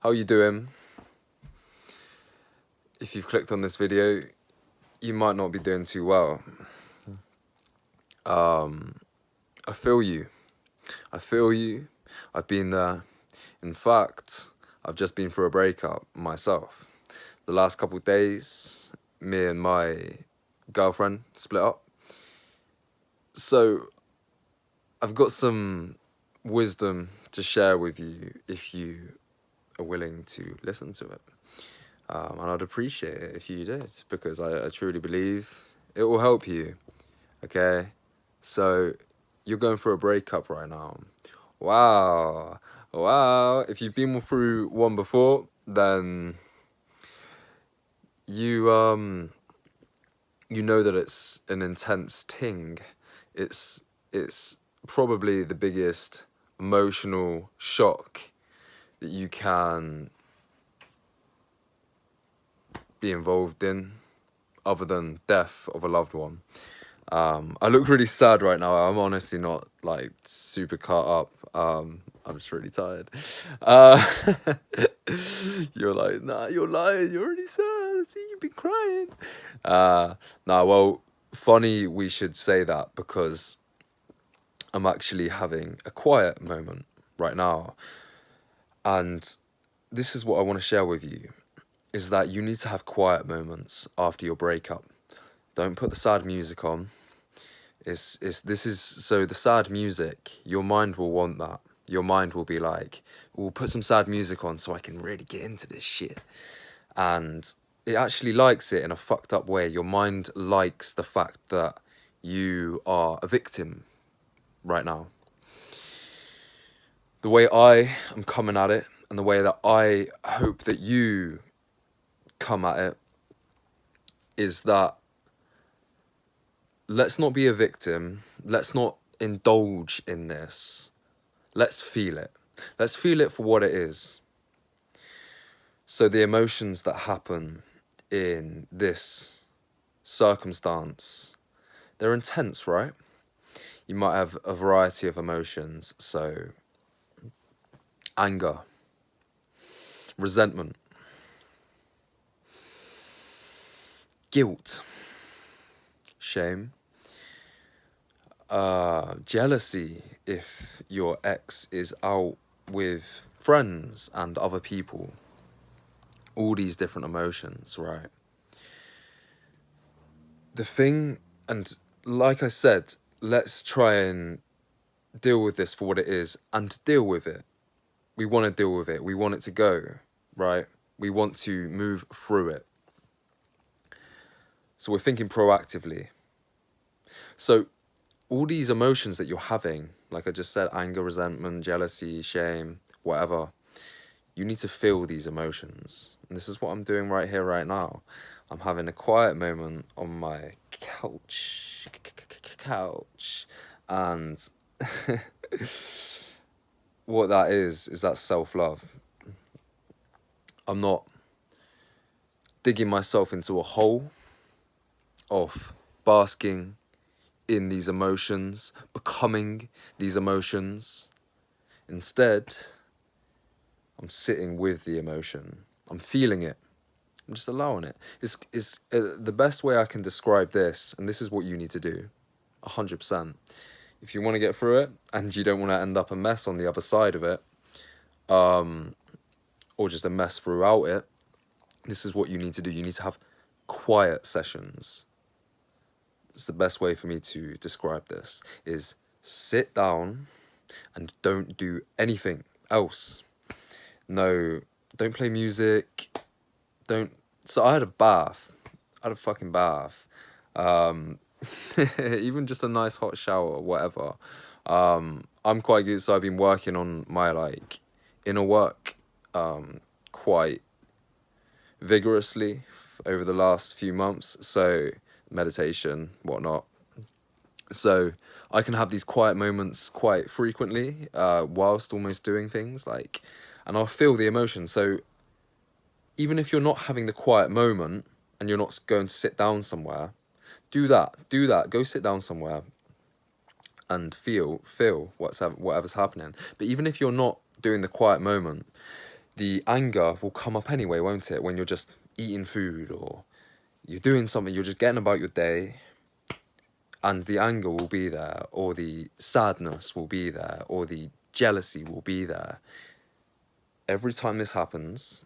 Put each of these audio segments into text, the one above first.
How you doing? If you've clicked on this video, you might not be doing too well. I feel you. I feel you. I've been there. In fact, I've just been through a breakup myself. The last couple of days, me and my girlfriend split up. So I've got some wisdom to share with you if you are willing to listen to it. And I'd appreciate it if you did, because I truly believe it will help you, okay? So, you're going through a breakup right now. Wow. If you've been through one before, then you know that it's an intense ting. It's probably the biggest emotional shock that you can be involved in, other than death of a loved one. I look really sad right now. I'm honestly not like super caught up. I'm just really tired. You're like, nah, you're lying. You're already sad. See, you've been crying. Well, funny we should say that, because I'm actually having a quiet moment right now. And this is what I want to share with you, is that you need to have quiet moments after your breakup. Don't put the sad music on. So the sad music, your mind will want that. Your mind will be like, we'll put some sad music on so I can really get into this shit. And it actually likes it in a fucked up way. Your mind likes the fact that you are a victim right now. The way I am coming at it, and the way that I hope that you come at it, is that let's not be a victim. Let's not indulge in this. Let's feel it. Let's feel it for what it is. So the emotions that happen in this circumstance, they're intense, right? You might have a variety of emotions. So anger, resentment, guilt, shame, jealousy if your ex is out with friends and other people. All these different emotions, right? The thing, and like I said, let's try and deal with this for what it is, and deal with it. We want to deal with it. We want it to go, right? We want to move through it. So we're thinking proactively. So all these emotions that you're having, like I just said, anger, resentment, jealousy, shame, whatever, you need to feel these emotions. And this is what I'm doing right here, right now. I'm having a quiet moment on my couch. And what that is that self-love. I'm not digging myself into a hole of basking in these emotions, becoming these emotions. Instead, I'm sitting with the emotion. I'm feeling it. I'm just allowing it. It's the best way I can describe this, and this is what you need to do, 100%. If you want to get through it, and you don't want to end up a mess on the other side of it, or just a mess throughout it, this is what you need to do. You need to have quiet sessions. It's the best way for me to describe this, is sit down and don't do anything else. No, don't play music. So I had a bath. I had a fucking bath. Even just a nice hot shower or whatever. I'm quite good, so I've been working on my like inner work quite vigorously over the last few months. So meditation, whatnot. So I can have these quiet moments quite frequently, whilst almost doing things like, and I'll feel the emotion. So even if you're not having the quiet moment and you're not going to sit down somewhere, do that. Go sit down somewhere and feel whatever's happening. But even if you're not doing the quiet moment, the anger will come up anyway, won't it? When you're just eating food or you're doing something, you're just getting about your day, and the anger will be there, or the sadness will be there, or the jealousy will be there. Every time this happens,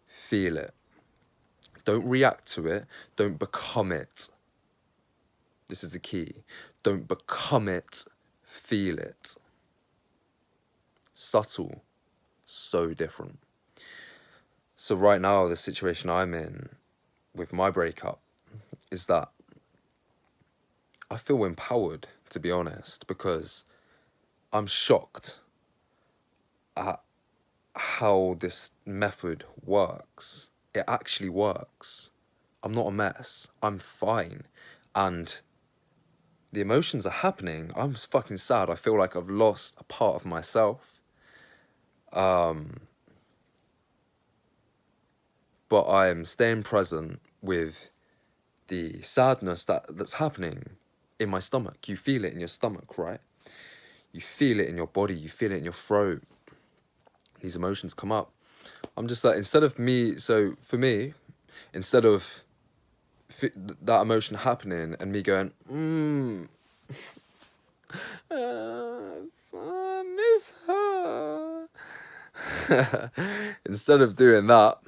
feel it. Don't react to it. Don't become it. This is the key. Don't become it. Feel it. Subtle. So different. So right now, the situation I'm in with my breakup is that I feel empowered, to be honest, because I'm shocked at how this method works. It actually works. I'm not a mess. I'm fine. And the emotions are happening. I'm fucking sad. I feel like I've lost a part of myself. But I'm staying present with the sadness that's happening in my stomach. You feel it in your stomach, right? You feel it in your body. You feel it in your throat. These emotions come up. I'm just like, instead of me, so for me, instead of that emotion happening and me going, I miss her. Instead of doing that,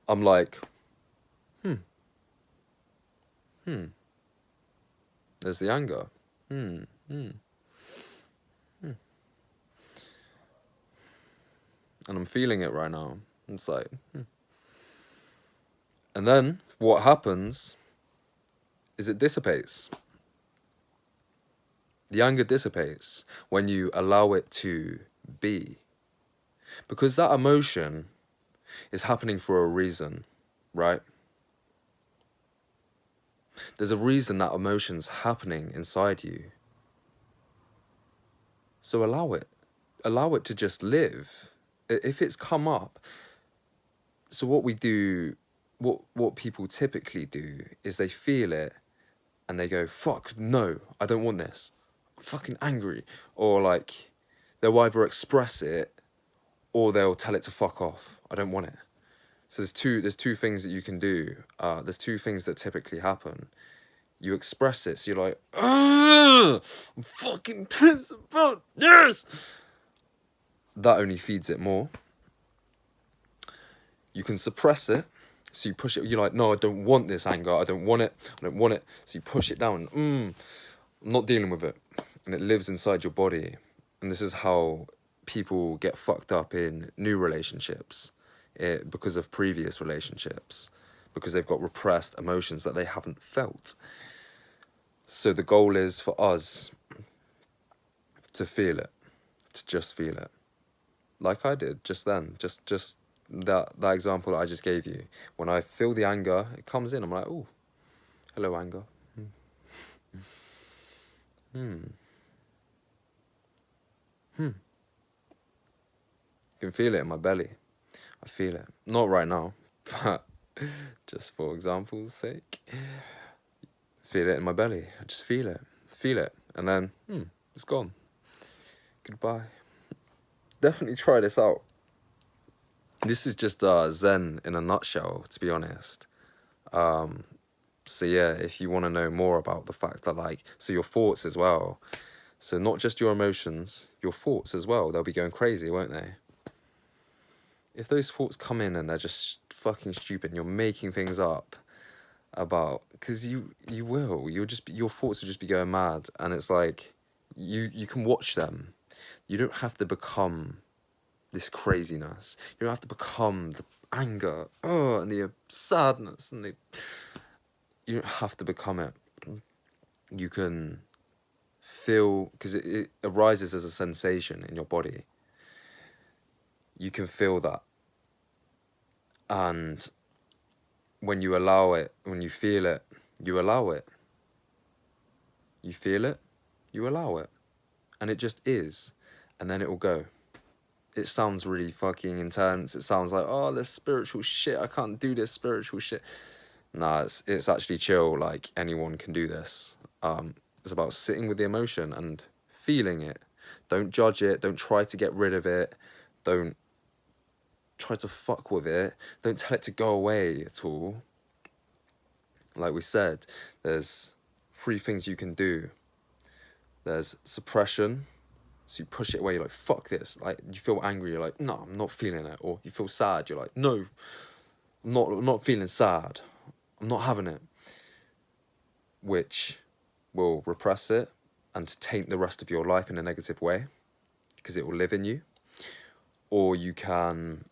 I'm like, there's the anger. And I'm feeling it right now. It's like, And then what happens is it dissipates. The anger dissipates when you allow it to be. Because that emotion is happening for a reason, right? There's a reason that emotion's happening inside you. So allow it. Allow it to just live. If it's come up, so what we do, what people typically do is they feel it and they go, fuck, no, I don't want this. I'm fucking angry. Or like, they'll either express it or they'll tell it to fuck off. I don't want it. So there's two things that you can do. There's two things that typically happen. You express it, so you're like, I'm fucking pissed about this. That only feeds it more. You can suppress it, so you push it. You're like, no, I don't want this anger. I don't want it. I don't want it. So you push it down. I'm not dealing with it, and it lives inside your body. And this is how people get fucked up in new relationships, because of previous relationships, because they've got repressed emotions that they haven't felt. So the goal is for us to feel it, to just feel it, like I did just then. Just that example that I just gave you. When I feel the anger, it comes in. I'm like, oh, hello, anger. You can feel it in my belly. I feel it. Not right now, but just for example's sake. Feel it in my belly. I just feel it. Feel it. And then, it's gone. Goodbye. Definitely try this out. This is just Zen in a nutshell, to be honest. So yeah, if you want to know more about the fact that, like, so your thoughts as well. So not just your emotions, your thoughts as well. They'll be going crazy, won't they? If those thoughts come in and they're just fucking stupid and you're making things up about, because you will, your thoughts will just be going mad, and it's like, you can watch them. You don't have to become this craziness. You don't have to become the anger, and the sadness, and you don't have to become it. You can feel, because it arises as a sensation in your body. You can feel that. And when you allow it, when you feel it, you allow it. You feel it, you allow it. And it just is. And then it will go. It sounds really fucking intense. It sounds like, oh, this spiritual shit. I can't do this spiritual shit. Nah, it's actually chill. Like, anyone can do this. It's about sitting with the emotion and feeling it. Don't judge it. Don't try to get rid of it. Don't try to fuck with it. Don't tell it to go away at all. Like we said, there's 3 things you can do. There's suppression. So you push it away, you're like, fuck this. Like, you feel angry, you're like, no, I'm not feeling it. Or you feel sad, you're like, no, I'm not feeling sad. I'm not having it. Which will repress it and taint the rest of your life in a negative way, because it will live in you. Or you can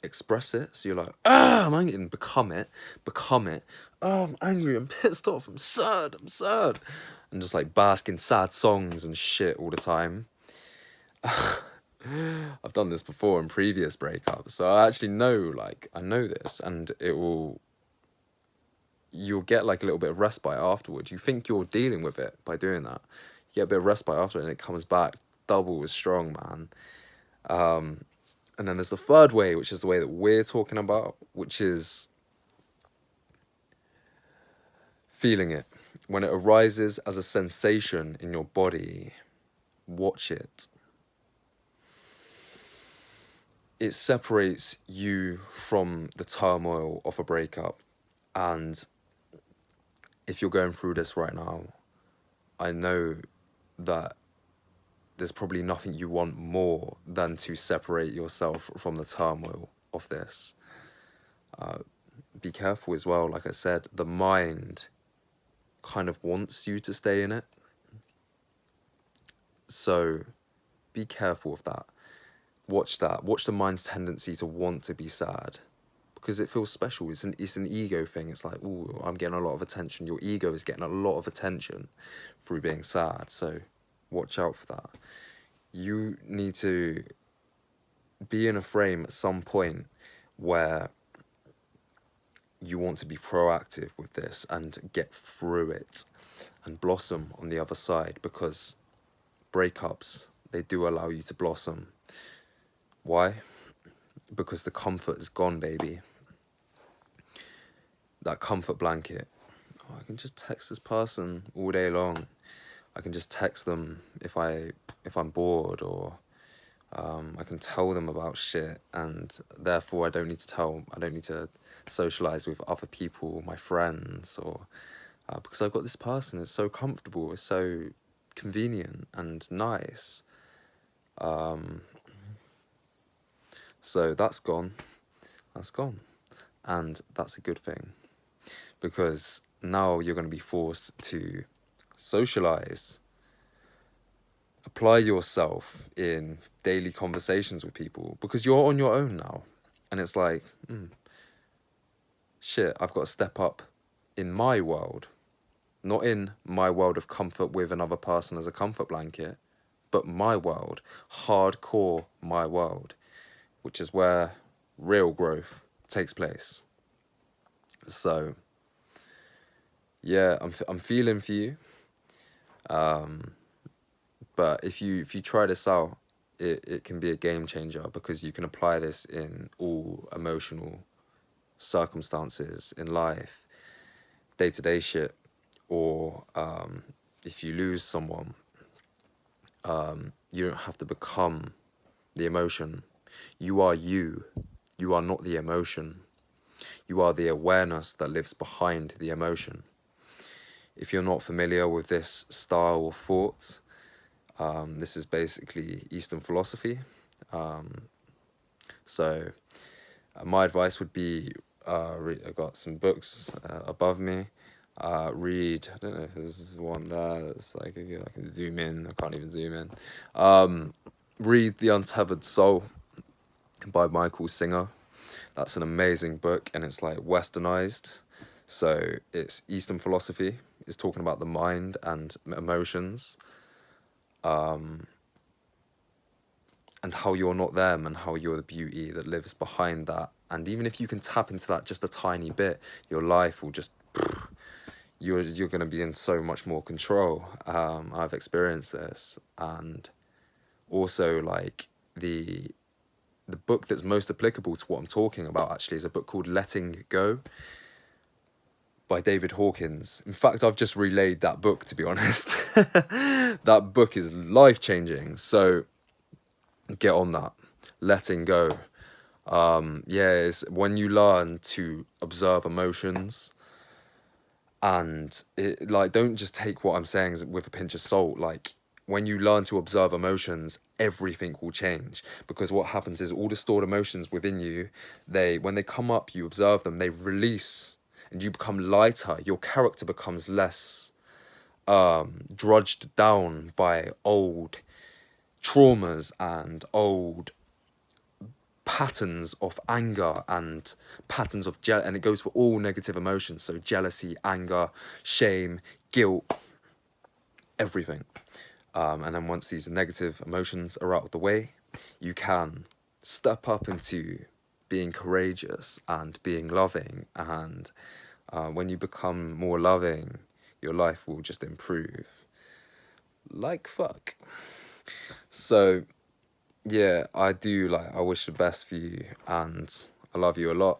express it, so you're like, I'm angry, and become it. Oh, I'm angry, I'm pissed off, I'm sad. And just like bask in sad songs and shit all the time. I've done this before in previous breakups, so I actually know, I know this, and you'll get like a little bit of respite afterwards. You think you're dealing with it by doing that. You get a bit of respite after it, and it comes back double as strong, man. And then there's the third way, which is the way that we're talking about, which is feeling it. When it arises as a sensation in your body, watch it. It separates you from the turmoil of a breakup. And if you're going through this right now, I know that there's probably nothing you want more than to separate yourself from the turmoil of this. Be careful as well, like I said, the mind kind of wants you to stay in it. So be careful of that. Watch that. Watch the mind's tendency to want to be sad, because it feels special. It's an ego thing. It's like, ooh, I'm getting a lot of attention. Your ego is getting a lot of attention through being sad. So watch out for that. You need to be in a frame at some point where you want to be proactive with this and get through it and blossom on the other side, because breakups, they do allow you to blossom. Why? Because the comfort is gone, baby. That comfort blanket. Oh, I can just text this person all day long. I can just text them if I'm bored, or I can tell them about shit, and therefore I don't need to socialize with other people, my friends, or because I've got this person. It's so comfortable, it's so convenient and nice. So that's gone, and that's a good thing, because now you're going to be forced to socialize, apply yourself in daily conversations with people, because you're on your own now. And it's like, shit, I've got to step up in my world, not in my world of comfort with another person as a comfort blanket, but my world, hardcore my world, which is where real growth takes place. So yeah, I'm feeling for you. But if you try this out, it can be a game changer, because you can apply this in all emotional circumstances in life, day-to-day shit, or if you lose someone, you don't have to become the emotion. You are you. You are not the emotion. You are the awareness that lives behind the emotion. If you're not familiar with this style of thought, this is basically Eastern philosophy. So my advice would be, I've got some books above me. Read, I don't know if there's one there that's like, I can zoom in, I can't even zoom in. Read The Untethered Soul by Michael Singer. That's an amazing book, and it's like westernized. So it's Eastern philosophy. It's talking about the mind and emotions, and how you're not them, and how you're the beauty that lives behind that. And even if you can tap into that just a tiny bit, your life will just, you're going to be in so much more control. I've experienced this. And also, like, the book that's most applicable to what I'm talking about actually is a book called Letting Go by David Hawkins. In fact, I've just relayed that book, to be honest. That book is life-changing. So get on that. Letting go. Yeah, it's when you learn to observe emotions, and it, like, don't just take what I'm saying with a pinch of salt. Like, when you learn to observe emotions, everything will change, because what happens is all the stored emotions within you, when they come up, you observe them, they release, and you become lighter. Your character becomes less drudged down by old traumas and old patterns of anger and patterns of and it goes for all negative emotions, so jealousy, anger, shame, guilt, everything. And then once these negative emotions are out of the way, you can step up into being courageous and being loving. And when you become more loving, your life will just improve like fuck. So yeah, I do, like, I wish the best for you, and I love you a lot.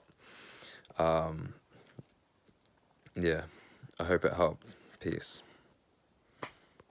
Yeah, I hope it helped. Peace.